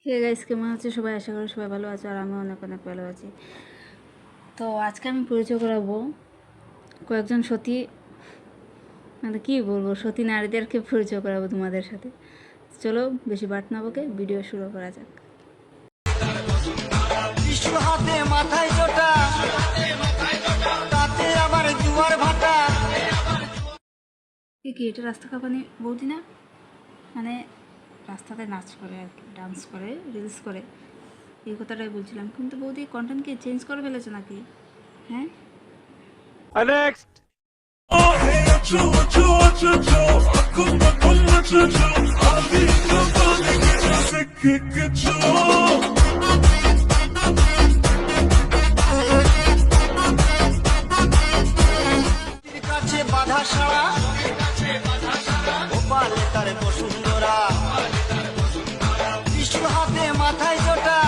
Hey guys, কেমন আছে সবাই? আশা করি সবাই ভালো আছে আর আমি অনেক অনেক ভালো আছি। তো আজকে আমি পরিচয় করাবো কয়েকজন সতী, মানে কী বলবো, সতী নারীদেরকে পরিচয় করাবো তোমাদের সাথে। চলো বেশি বাট না বকে ভিডিও শুরু করা যাক। হাতে মাথায় জোটা, তাতে আমার জুয়ার ভাটা। কি এটা রাস্তা কাঁপানি বৌদি না? মানে রাস্তাতে নাচ করে আর কি, ডান্স করে, রিলস করে, এই কথাটাই বলছিলাম। কিন্তু বৌদি কন্টেন্ট কি চেঞ্জ করে ফেলেছে নাকি? হ্যাঁ, Next. কাছে বাধা সারা, গোপালে তার বসুন্ধরা। বিষ্ণু হাতে মাথায় জোটা,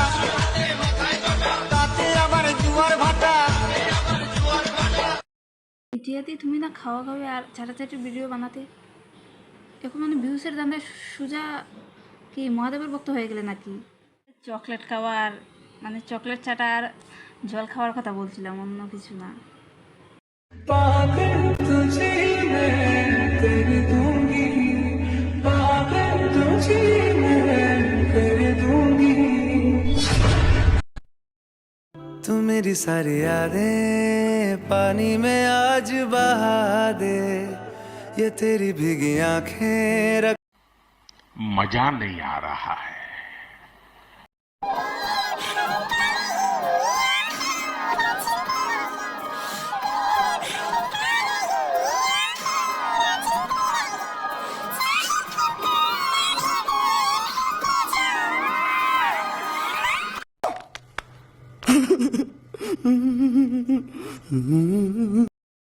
তাতে আমার জুয়ার ভাটা। ইটিয়াতে তুমি না খাওয়া খাবে আর চাটাচাটি ভিডিও বানাতে, এখন মানে ভিউসের দামে সোজা কি মহাদেবের ভক্ত হয়ে গেলে নাকি? চকলেট খাওয়া আর মানে চকলেট চাটা আর জল খাওয়ার কথা বলছিলাম, অন্য কিছু না। तू मेरी सारी यादें पानी में आज बहा दे, ये तेरी भीगी आंखें रख। मजा नहीं आ रहा है।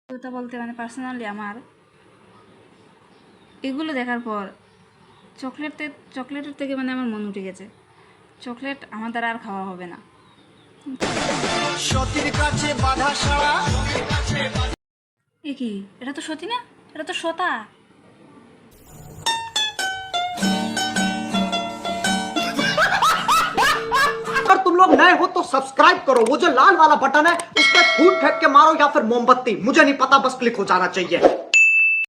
কথা বলতে মানে পার্সোনালি আমার এগুলো দেখার পর চকলেটের থেকে মানে আমার মন উঠে গেছে। চকলেট আমার দ্বারা আর খাওয়া হবে না। সতীর কাছে বাধা সারা। এ কি, এটা তো সতী না, এটা তো সতা। अगर तुम लोग नए हो तो सब्सक्राइब करो, वो जो लाल वाला बटन है उस पर फूट फेंक के मारो या फिर मोमबत्ती, मुझे नहीं पता, बस क्लिक हो जाना चाहिए।